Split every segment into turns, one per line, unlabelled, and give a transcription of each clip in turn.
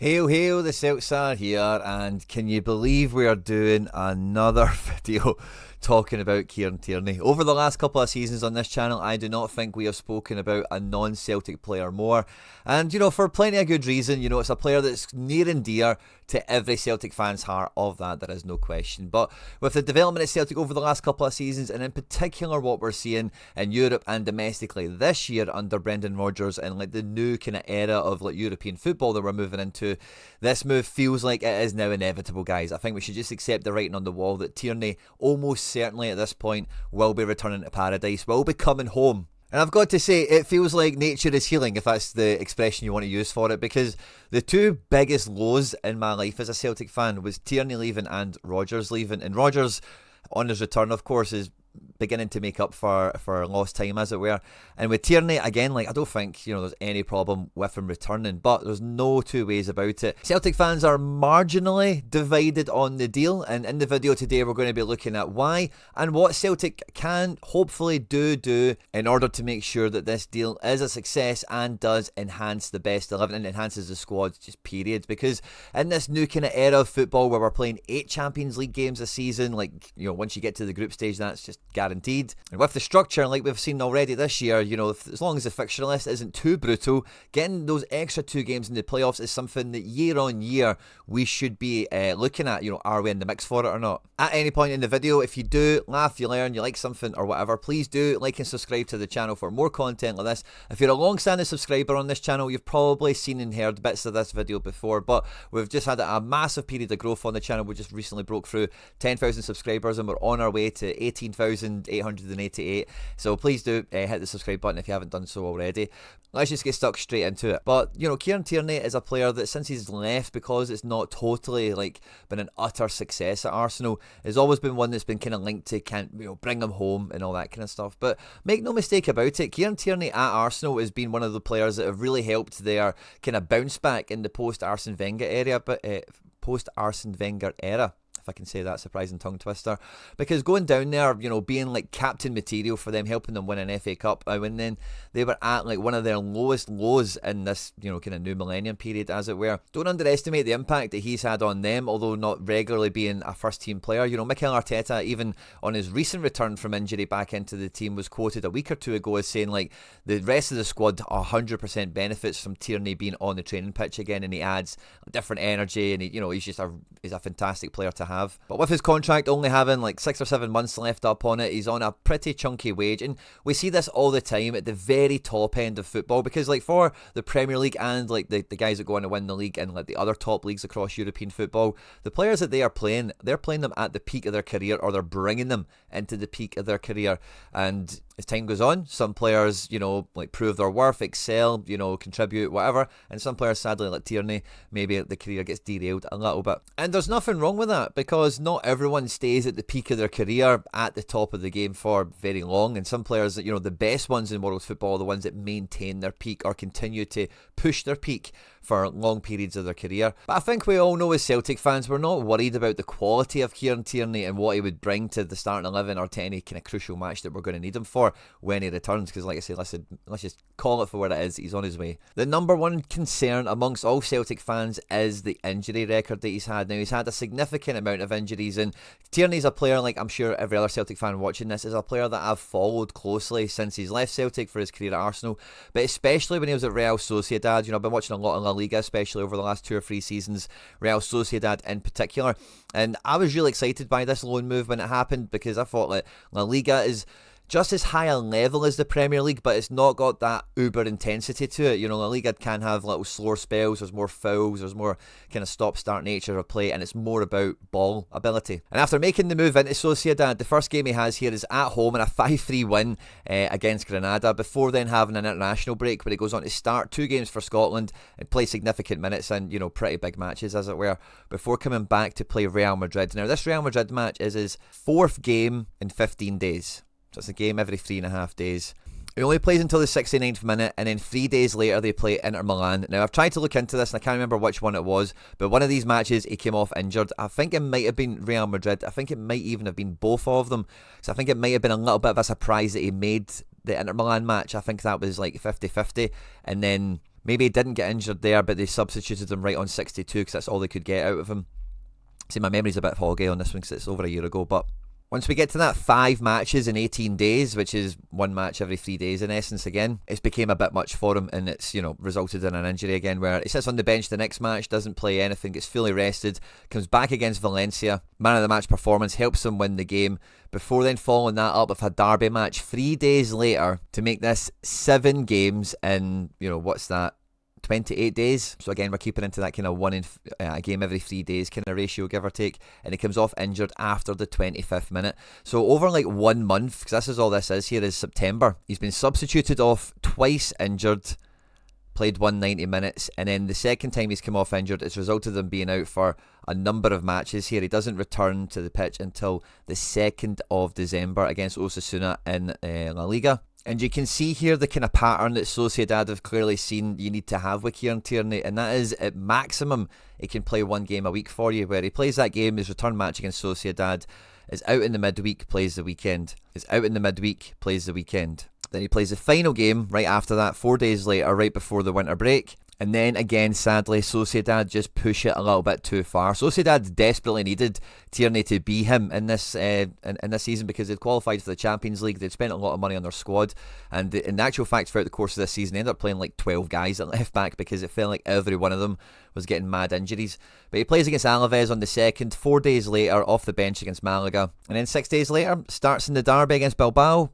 Hail, hail, the Celts are here, and can you believe we are doing another video talking about Kieran Tierney? Over the last couple of seasons on this channel, I do not think we have spoken about a non-Celtic player more, and for plenty of good reason. It's a player that's near and dear to every Celtic fan's heart. Of that, there is no question. But with the development of Celtic over the last couple of seasons, and in particular what we're seeing in Europe and domestically this year under Brendan Rodgers, and the new kind of era of European football that we're moving into, this move feels like it is now inevitable, guys. I think we should just accept the writing on the wall that Tierney almost certainly at this point will be returning to paradise, will be coming home. And I've got to say, it feels like nature is healing, if that's the expression you want to use for it, because the two biggest lows in my life as a Celtic fan was Tierney leaving and Rodgers leaving. And Rodgers, on his return, of course, is beginning to make up for lost time, as it were. And with Tierney, again, I don't think there's any problem with him returning, but there's no two ways about it. Celtic fans are marginally divided on the deal, and in the video today we're going to be looking at why and what Celtic can hopefully do in order to make sure that this deal is a success and does enhance the best 11 and enhances the squad, just period. Because in this new kind of era of football where we're playing 8 Champions League games a season, once you get to the group stage, that's just guaranteed. And with the structure, like we've seen already this year, as long as the fixture list isn't too brutal, getting those extra 2 games in the playoffs is something that year on year we should be looking at. Are we in the mix for it or not? At any point in the video, if you do laugh, you learn, you like something or whatever, please do like and subscribe to the channel for more content like this. If you're a long-standing subscriber on this channel, you've probably seen and heard bits of this video before, but we've just had a massive period of growth on the channel. We just recently broke through 10,000 subscribers and we're on our way to 18,888. So please do hit the subscribe button if you haven't done so already. Let's just get stuck straight into it. But Kieran Tierney is a player that since he's left, because it's not totally been an utter success at Arsenal, has always been one that's been kind of linked to bring him home and all that kind of stuff. But make no mistake about it, Kieran Tierney at Arsenal has been one of the players that have really helped their kind of bounce back in the post-Arsene Wenger era. Post-Arsene Wenger era, if I can say that, surprising tongue twister, because going down there, being captain material for them, helping them win an FA Cup, and then they were at one of their lowest lows in this kind of new millennium period, as it were. Don't underestimate the impact that he's had on them, although not regularly being a first team player. Mikel Arteta, even on his recent return from injury back into the team, was quoted a week or two ago as saying the rest of the squad 100% benefits from Tierney being on the training pitch again, and he adds different energy, and he's a fantastic player to have. But with his contract only having 6 or 7 months left up on it, he's on a pretty chunky wage, and we see this all the time at the very top end of football, because for the Premier League and the guys that go on to win the league and the other top leagues across European football, the players that they're playing them at the peak of their career, or they're bringing them into the peak of their career. And as time goes on, some players prove their worth, excel, contribute, whatever, and some players, sadly, like Tierney, maybe the career gets derailed a little bit. And there's nothing wrong with that, because not everyone stays at the peak of their career at the top of the game for very long, and some players, the best ones in world football are the ones that maintain their peak or continue to push their peak for long periods of their career. But I think we all know as Celtic fans, we're not worried about the quality of Kieran Tierney and what he would bring to the starting 11 or to any kind of crucial match that we're going to need him for when he returns, because like I say, let's just call it for what it is. He's on his way. The number one concern amongst all Celtic fans is the injury record that he's had. Now, he's had a significant amount of injuries, and Tierney's a player, I'm sure every other Celtic fan watching this, is a player that I've followed closely since he's left Celtic for his career at Arsenal, but especially when he was at Real Sociedad. I've been watching a lot of La Liga, especially over the last 2 or 3 seasons, Real Sociedad in particular, and I was really excited by this loan move when it happened, because I thought La Liga is just as high a level as the Premier League, but it's not got that uber intensity to it. La Liga can have little slower spells, there's more fouls, there's more kind of stop-start nature of play, and it's more about ball ability. And after making the move into Sociedad, the first game he has here is at home in a 5-3 win against Granada, before then having an international break where he goes on to start 2 games for Scotland and play significant minutes and, pretty big matches, as it were, before coming back to play Real Madrid. Now, this Real Madrid match is his 4th game in 15 days. So it's a game every 3.5 days. He only plays until the 69th minute, and then 3 days later they play Inter Milan. Now, I've tried to look into this and I can't remember which one it was, but one of these matches he came off injured. I think it might have been Real Madrid. I think it might even have been both of them. So I think it might have been a little bit of a surprise that he made the Inter Milan match. I think that was 50-50, and then Maybe he didn't get injured there, but they substituted him right on 62 because that's all they could get out of him. See, my memory's a bit foggy on this one because it's over a year ago, but once we get to that 5 matches in 18 days, which is 1 match every 3 days in essence again, it's became a bit much for him, and it's, resulted in an injury again where he sits on the bench the next match, doesn't play anything, gets fully rested, comes back against Valencia, man of the match performance, helps them win the game, before then following that up with a derby match 3 days later to make this 7 games in, what's that? 28 days. So again, we're keeping into that kind of a game every 3 days kind of ratio, give or take, and he comes off injured after the 25th minute. So over like 1 month, because this is all this is here, is September, he's been substituted off twice injured, played 190 minutes, and then the second time he's come off injured, it's resulted in him being out for a number of matches here. He doesn't return to the pitch until the 2nd of December against Osasuna in La Liga. And you can see here the kind of pattern that Sociedad have clearly seen you need to have with Kieran Tierney, and that is at maximum he can play 1 game a week for you, where he plays that game, his return match against Sociedad, is out in the midweek, plays the weekend, is out in the midweek, plays the weekend. Then he plays the final game right after that, 4 days later, right before the winter break. And then again, sadly, Sociedad just push it a little bit too far. Sociedad desperately needed Tierney to be him in this in this season because they'd qualified for the Champions League. They'd spent a lot of money on their squad, and in the actual fact, throughout the course of this season, they ended up playing like 12 guys at left back because it felt like every one of them was getting mad injuries. But he plays against Alaves on the 2nd, 4 days later off the bench against Malaga, and then 6 days later starts in the derby against Bilbao,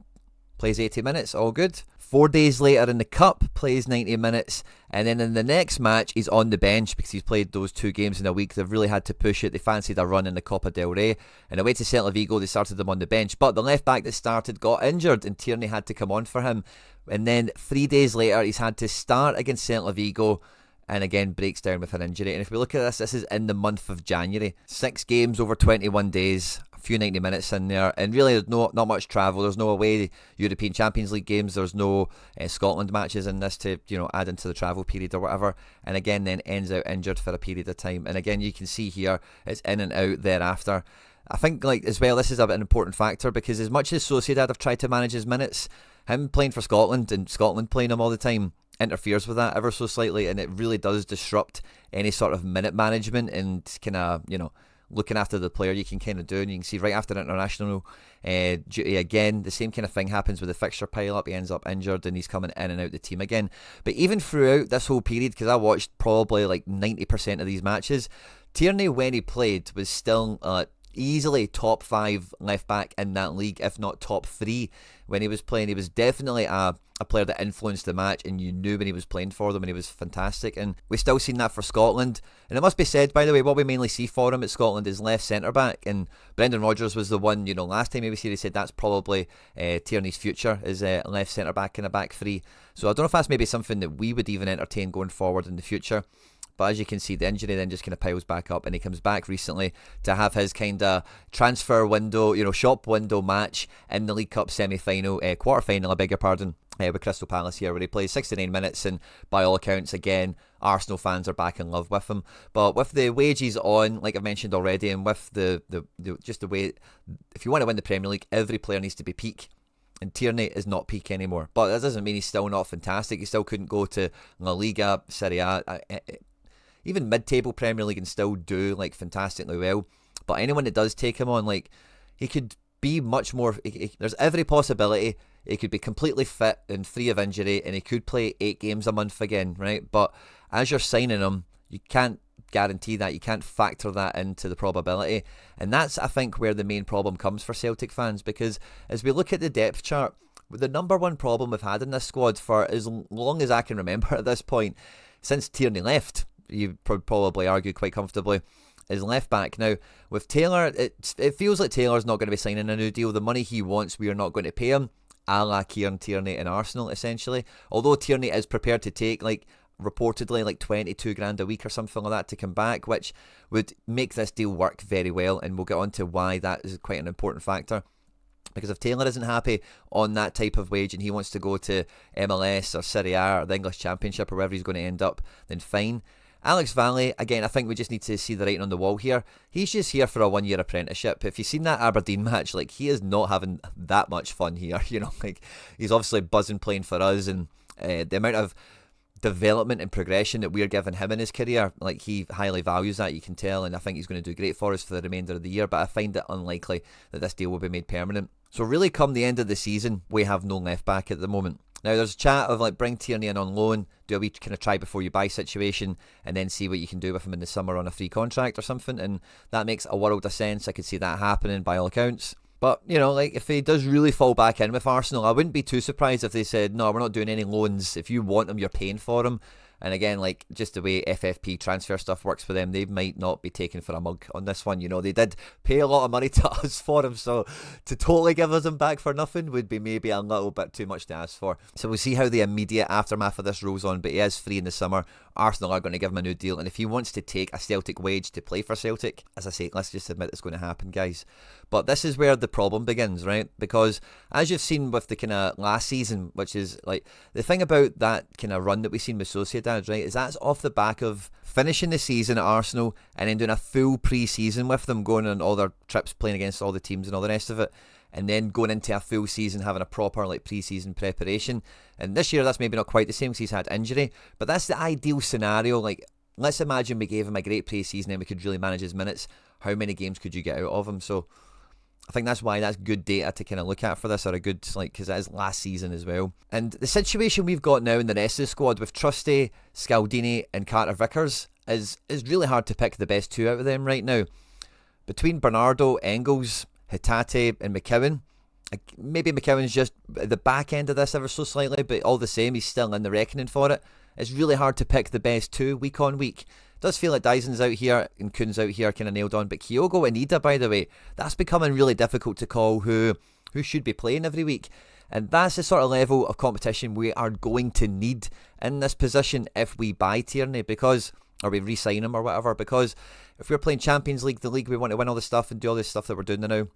plays 80 minutes, all good. 4 days later in the Cup, plays 90 minutes, and then in the next match, he's on the bench because he's played those 2 games in a week. They've really had to push it. They fancied a run in the Copa del Rey, and away to Celta Vigo, they started him on the bench, but the left back that started got injured, and Tierney had to come on for him. And then 3 days later, he's had to start against Celta Vigo, and again breaks down with an injury. And if we look at this is in the month of January. 6 games over 21 days, a few 90 minutes in there, and really there's not much travel. There's no away European Champions League games, there's no Scotland matches in this to add into the travel period or whatever, and again then ends out injured for a period of time. And again, you can see here it's in and out thereafter. I think as well, this is an important factor because as much as Sociedad have tried to manage his minutes, him playing for Scotland and Scotland playing him all the time interferes with that ever so slightly, and it really does disrupt any sort of minute management and kind of looking after the player you can kind of do. And you can see right after international duty again, the same kind of thing happens with the fixture pile up. He ends up injured and he's coming in and out the team again. But even throughout this whole period, because I watched probably like 90% of these matches, Tierney, when he played, was still easily top 5 left back in that league, if not top 3 when he was playing. He was definitely a player that influenced the match, and you knew when he was playing for them, and he was fantastic. And we've still seen that for Scotland. And it must be said, by the way, what we mainly see for him at Scotland is left centre back, and Brendan Rodgers was the one, last time he was here, he said that's probably Tierney's future is left centre back in a back 3. So I don't know if that's maybe something that we would even entertain going forward in the future. But as you can see, the injury then just kind of piles back up, and he comes back recently to have his kind of transfer window, shop window match in the League Cup semi-final, quarter-final, I beg your pardon, with Crystal Palace here, where he plays 69 minutes, and by all accounts, again, Arsenal fans are back in love with him. But with the wages on, like I've mentioned already, and with the just the way, if you want to win the Premier League, every player needs to be peak. And Tierney is not peak anymore. But that doesn't mean he's still not fantastic. He still couldn't go to La Liga, Serie A, even mid-table Premier League, and still do fantastically well. But anyone that does take him on, he could be much more. There's every possibility he could be completely fit and free of injury, and he could play 8 games a month again, right? But as you're signing him, you can't guarantee that. You can't factor that into the probability, and that's, I think, where the main problem comes for Celtic fans. Because as we look at the depth chart, the number one problem we've had in this squad for as long as I can remember at this point, since Tierney left, you probably argue quite comfortably, is left back. Now with Taylor, it feels like Taylor's not going to be signing a new deal. The money he wants, we are not going to pay him, a la Kieran Tierney in Arsenal essentially, although Tierney is prepared to take reportedly 22 grand a week or something like that to come back, which would make this deal work very well, and we'll get on to why that is quite an important factor. Because if Taylor isn't happy on that type of wage and he wants to go to MLS or Serie A or the English Championship or wherever he's going to end up, then fine. Alex Valley, again, I think we just need to see the writing on the wall here. He's just here for a 1-year apprenticeship. If you've seen that Aberdeen match, he is not having that much fun here. He's obviously buzzing playing for us, and the amount of development and progression that we're giving him in his career. Like, he highly values that, you can tell, and I think he's going to do great for us for the remainder of the year, but I find it unlikely that this deal will be made permanent. So really, come the end of the season, we have no left back at the moment. Now, there's chat of like bring Tierney in on loan, do a wee kind of try before you buy situation, and then see what you can do with him in the summer on a free contract or something, and that makes a world of sense. I could see that happening by all accounts. But, you know, like, if he does really fall back in with Arsenal, I wouldn't be too surprised if they said, no, we're not doing any loans. If you want him, you're paying for him. And again, like, just the way FFP transfer stuff works for them, they might not be taken for a mug on this one. You know, they did pay a lot of money to us for him, so to totally give us him back for nothing would be maybe a little bit too much to ask for. So we'll see how the immediate aftermath of this rolls on, but he is free in the summer. Arsenal are going to give him a new deal, and if he wants to take a Celtic wage to play for Celtic, as I say, let's just admit it's going to happen, guys. But this is where the problem begins, right? Because as you've seen with the kind of last season, which is like the thing about that kind of run that we've seen with Sociedad, right, is that's off the back of finishing the season at Arsenal and then doing a full pre-season with them, going on all their trips, playing against all the teams and all the rest of it, and then going into a full season having a proper like pre-season preparation. And this year that's maybe not quite the same because he's had injury, but that's the ideal scenario. Like, let's imagine we gave him a great pre-season and we could really manage his minutes. How many games could you get out of him? So I think that's why that's good data to kind of look at for this, or a good, like, because it is last season as well. And the situation we've got now in the rest of the squad with Trusty, Scaldini and Carter Vickers is really hard to pick the best two out of them right now. Between Bernardo, Engels, Hatate and McKeown, maybe McKeown's just at the back end of this ever so slightly, but all the same, he's still in the reckoning for it. It's really hard to pick the best two week on week. It does feel like Dyson's out here and Kuhn's out here kind of nailed on, but Kyogo and Ida, by the way, that's becoming really difficult to call who should be playing every week. And that's the sort of level of competition we are going to need in this position if we buy Tierney, because, or we re-sign him or whatever, because if we're playing Champions League, the league we want to win all this stuff and do all this stuff that we're doing now,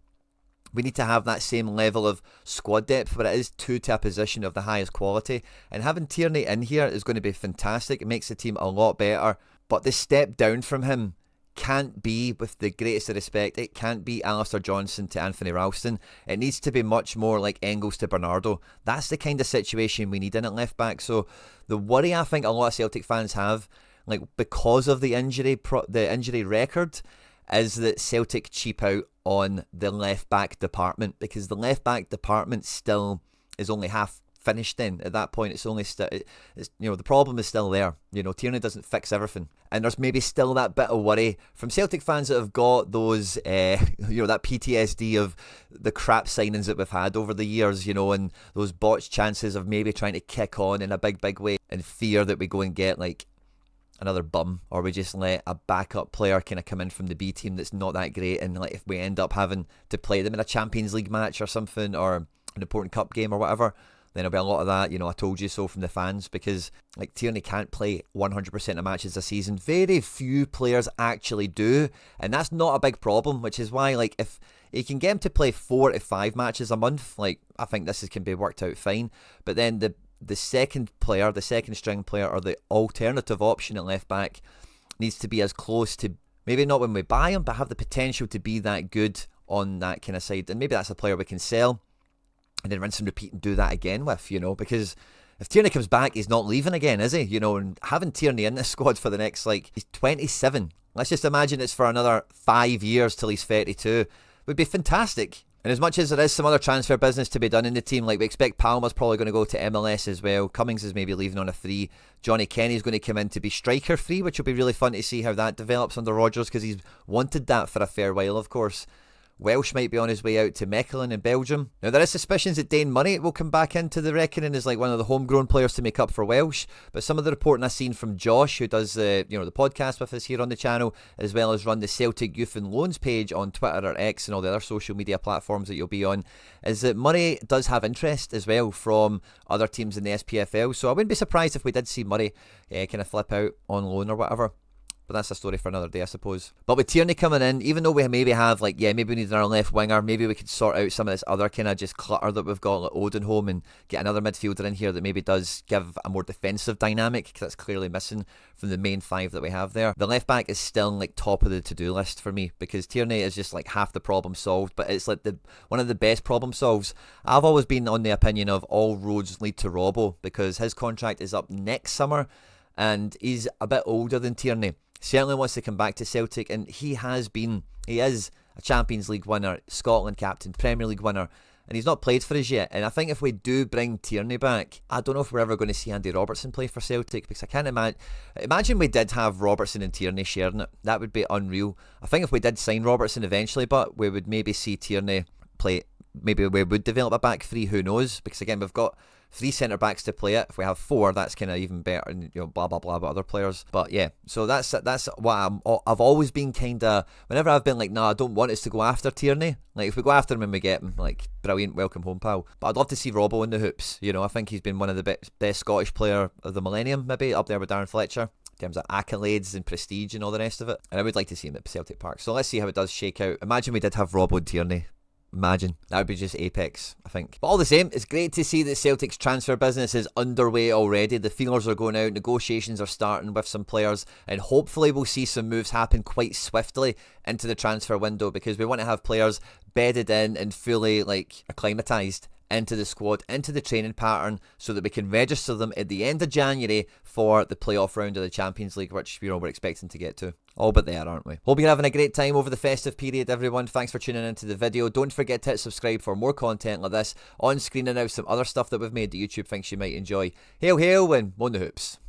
we need to have that same level of squad depth, but it is to a position of the highest quality. And having Tierney in here is going to be fantastic. It makes the team a lot better. But the step down from him can't be, with the greatest of respect, it can't be Alistair Johnson to Anthony Ralston. It needs to be much more like Engels to Bernardo. That's the kind of situation we need in at left back. So the worry I think a lot of Celtic fans have, like, because of the injury record, is that Celtic cheap out on the left back department, because the left back department still is only half finished. Then at that point, it's only the problem is still there. You know, Tierney doesn't fix everything, and there's maybe still that bit of worry from Celtic fans that have got those that PTSD of the crap signings that we've had over the years, you know, and those botched chances of maybe trying to kick on in a big way, and fear that we go and get like another bum, or we just let a backup player kind of come in from the B team that's not that great, and like if we end up having to play them in a Champions League match or something, or an important cup game or whatever, then there'll be a lot of that, you know, I told you so from the fans, because like Tierney can't play 100% of matches a season. Very few players actually do, and that's not a big problem, which is why, like, if you can get him to play 4 to 5 matches a month, like, I think this can be worked out fine. But then the second player, the second string player, or the alternative option at left back needs to be as close to, maybe not when we buy him, but have the potential to be that good on that kind of side. And maybe that's a player we can sell and then rinse and repeat and do that again with, you know, because if Tierney comes back, he's not leaving again, is he? You know, and having Tierney in this squad for the next, like, he's 27. Let's just imagine it's for another 5 years till he's 32. Would be fantastic. And as much as there is some other transfer business to be done in the team, like we expect Palmer's probably going to go to MLS as well. Cummings is maybe leaving on a free. Johnny Kenny's going to come in to be striker free, which will be really fun to see how that develops under Rodgers, because he's wanted that for a fair while, of course. Welsh might be on his way out to Mechelen in Belgium. Now, there is suspicions that Dane Murray will come back into the reckoning as like one of the homegrown players to make up for Welsh. But some of the reporting I've seen from Josh, who does the podcast with us here on the channel, as well as run the Celtic Youth and Loans page on Twitter or X and all the other social media platforms that you'll be on, is that Murray does have interest as well from other teams in the SPFL. So I wouldn't be surprised if we did see Murray kind of flip out on loan or whatever. but that's a story for another day, I suppose. But with Tierney coming in, even though we maybe have, like, maybe we need our left winger, maybe we could sort out some of this other kind of just clutter that we've got, like Odenholm, and get another midfielder in here that maybe does give a more defensive dynamic, because that's clearly missing from the main 5 that we have there. The left back is still like top of the to-do list for me, because Tierney is just like half the problem solved, but it's like one of the best problem solves. I've always been on the opinion of all roads lead to Robbo, because his contract is up next summer and he's a bit older than Tierney. Certainly wants to come back to Celtic, and he is a Champions League winner, Scotland captain, Premier League winner, and he's not played for us yet. And I think if we do bring Tierney back, I don't know if we're ever going to see Andy Robertson play for Celtic, because I can't imagine we did have Robertson and Tierney sharing it. That would be unreal. I think if we did sign Robertson eventually, but we would maybe see Tierney play, maybe we would develop a back 3, who knows, because again, we've got 3 centre backs to play it. If we have 4, that's kind of even better, and blah blah blah about other players. But yeah, so that's what I've always been kind of, whenever I've been like, nah, I don't want us to go after Tierney. Like, if we go after him and we get him, like, brilliant, welcome home, pal. But I'd love to see Robbo in the hoops. I think he's been one of the best Scottish player of the millennium, maybe up there with Darren Fletcher, in terms of accolades and prestige and all the rest of it. And I would like to see him at Celtic Park. So let's see how it does shake out. Imagine we did have Robbo and Tierney. Imagine. That would be just apex, I think. But all the same, it's great to see that Celtic's transfer business is underway already. The feelers are going out, negotiations are starting with some players, and hopefully we'll see some moves happen quite swiftly into the transfer window, because we want to have players bedded in and fully acclimatised into the squad, into the training pattern, so that we can register them at the end of January for the playoff round of the Champions League, which we're expecting to get to. All but there, aren't we? Hope you're having a great time over the festive period, everyone. Thanks for tuning into the video. Don't forget to hit subscribe for more content like this on screen, and now some other stuff that we've made that YouTube thinks you might enjoy. Hail, hail, and Moan the Hoops.